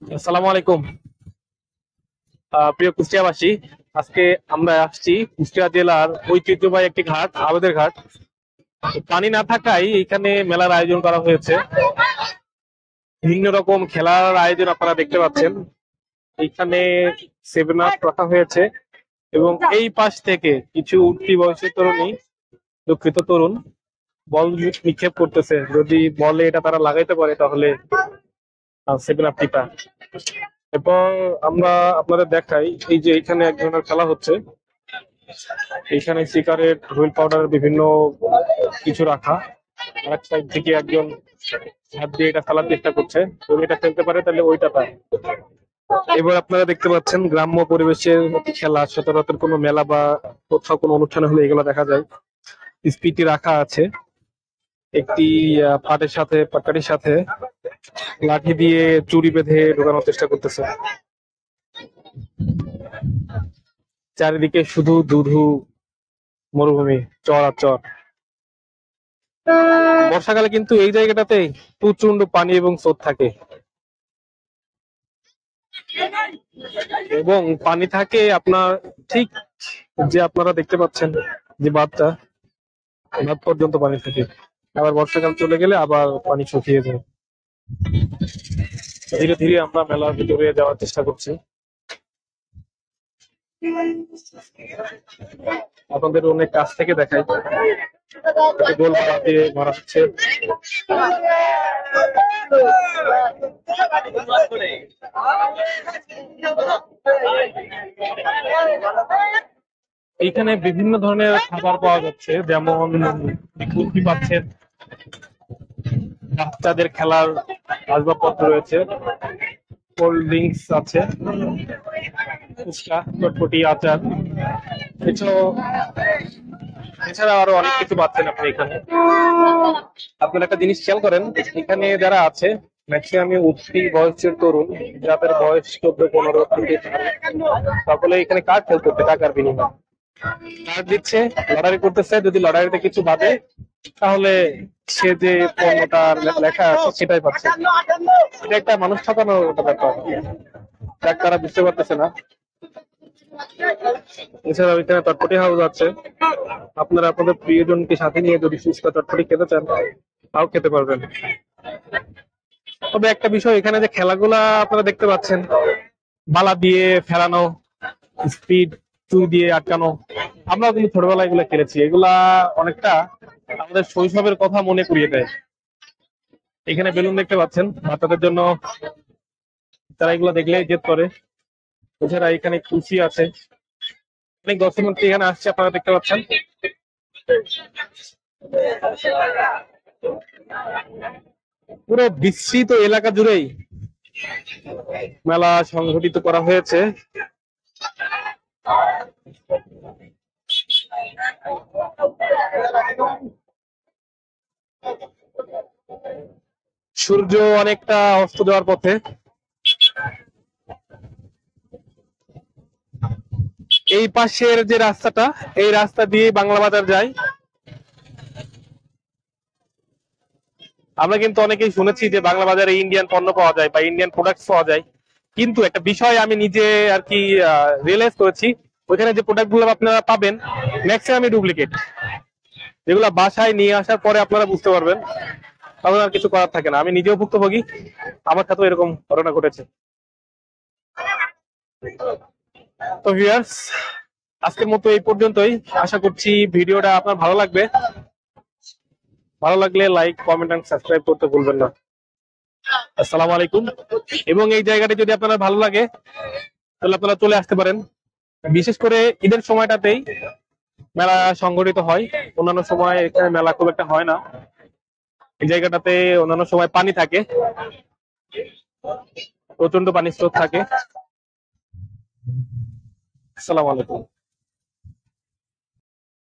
আসসালামু আলাইকুম। প্রিয় কুষ্টিয়াবাসী, আজকে আমরা আসছি কুষ্টিয়া জেলার ঐতিহ্যবাহী একটি ঘাট, আবেদের ঘাট। পানি না থাকায় এখানে মেলার আয়োজন করা হয়েছে। বিভিন্ন রকম খেলার আয়োজন আপনারা দেখতে পাচ্ছেন। এখানে 7 আপ রাখা হয়েছে এবং এই পাশ থেকে কিছু উঠতি বয়সী তরুণী, দুঃখিত তরুণ, বল নিক্ষেপ করতেছে। যদি বলে এটা তারা লাগাইতে পারে তাহলে 7 আপ টিপা। এরপর আমরা আপনাদের দেখাই, এই যে এখানে এক ধরনের খেলা হচ্ছে। এখানে সিগারেট, হুইল পাউডার, বিভিন্ন কিছু রাখা। আর এক সাইড থেকে একজন হাত দিয়ে এটা ফেলার চেষ্টা করছে। যদি এটা ফেলতে পারে তাহলে ওইটা পায়। এবার আপনারা দেখতে পাচ্ছেন গ্রাম্য পরিবেশের একটি খেলা। সচরাচর কোনো মেলা বা কোথাও কোনো অনুষ্ঠান হলে এগুলো দেখা যায়। স্পিডটি রাখা আছে একটি পাটকাঠির সাথে লাঠি দিয়ে চুরি বেঁধে ঢোকানোর চেষ্টা করতেছে। চারিদিকে শুধু ধুধু মরুভূমি, চর আর চর। বর্ষাকালে কিন্তু এই জায়গাটাতে প্রচন্ড পানি এবং স্রোত থাকে, এবং পানি থাকে আপনার ঠিক যে আপনারা দেখতে পাচ্ছেন যে বাঁধ পর্যন্ত পানি থাকে। আবার বর্ষাকাল চলে গেলে আবার পানি শুকিয়ে যায়। ধীরে ধীরে আমরা মেলার ভিতরে যাওয়ার চেষ্টা করছি। আপনাদের অনেক কাছ থেকে দেখাই, গোল পাড়া দিয়ে মারা হচ্ছে। এইখানে বিভিন্ন ধরনের খাবার পাওয়া যাচ্ছে, যেমন কুলফি পাচ্ছেন, বাচ্চাদের খেলার আসবাবপত্র রয়েছে, কোল্ড ড্রিঙ্কস আছে, ফুচকা, চটপটি, আচার, এছাড়া আরো অনেক কিছু পাচ্ছেন আপনি এখানে। আপনারা একটা জিনিস খেয়াল করেন, এখানে যারা আছে ম্যাক্সিমামই উঠতি বয়সের তরুণ, যাদের বয়স 14-15 থেকে সকলে এখানে কার্ড খেলতেছে টাকার বিনিময়ে। কার্ড দিচ্ছে, লটারি করতেছে, যদি লটারিতে কিছু বাদে তাহলে সে যে পণ্যটা লেখা আছে সেটাই পাচ্ছে। এটা একটা মানুষ ঠকানোর একটা ব্যাপার, যাক তারা বুঝতে পারতেছে না। এছাড়াও এখানে চটপটি হাউস আছে, আপনারা আপনাদের প্রিয়জনকে সাথে নিয়ে যদি ফুচকা চটপটি খেতে চান তাও খেতে পারবেন। তবে একটা বিষয়, এখানে যে খেলাগুলা আপনারা দেখতে পাচ্ছেন, বালা দিয়ে ফেরানো, স্পিড, চুই দিয়ে আটকানো, আমরাও কিন্তু ছোটবেলায় এগুলো খেলেছি। এগুলা অনেকটা আমাদের শৈশবের কথা মনে করিয়ে দেয়। এখানে বেলুন দেখতে পাচ্ছেন বাচ্চাদের জন্য, তারা এগুলো দেখলেই জেদ করে। এছাড়া এখানে কুচি আছে, অনেক দর্শনার্থী এখানে আসছে, আপনারা দেখতে পাচ্ছেন। পুরো বিস্তৃত এলাকা জুড়েই মেলা সংঘটিত করা হয়েছে। সূর্য অনেকটা অস্ত যাওয়ার পথে। এই পাশের যে রাস্তাটা, এই রাস্তা দিয়ে বাংলা বাজার যায়। আমরা কিন্তু অনেকেই শুনেছি যে বাংলা বাজারে ইন্ডিয়ান পণ্য পাওয়া যায় বা ইন্ডিয়ান প্রোডাক্টস পাওয়া যায়, কিন্তু একটা বিষয় আমি নিজে আর কি রিয়েলাইজ করেছি, ওইখানে যে প্রোডাক্ট গুলো আপনারা পাবেন ম্যাক্সিমামই ডুপ্লিকেট, যেগুলো বাসায় নিয়ে আসার পরে আপনারা বুঝতে পারবেন, তখন আর কিছু করার থাকে না। আমি নিজেও ভুক্তভোগী, আমার সাথেও এরকম ঘটনা ঘটেছে। তো ভিউয়ার্স, আজকের মতো এই পর্যন্তই। আশা করছি ভিডিওটা আপনার ভালো লাগবে। ভালো লাগলে লাইক, কমেন্ট এন্ড সাবস্ক্রাইব করতে ভুলবেন না। আসসালামু আলাইকুম। এবং এই জায়গাটি যদি আপনার ভালো লাগে তাহলে আপনারা চলে আসতে পারেন। বিশেষ করে ঈদের সময়টাতেই মেলা সংগঠিত হয়, অন্যান্য সময় এখানে মেলা খুব একটা হয় না। এই জায়গাটাতে অন্যান্য সময় পানি থাকে, প্রচন্ড পানির স্রোত থাকে। আসসালামু আলাইকুম।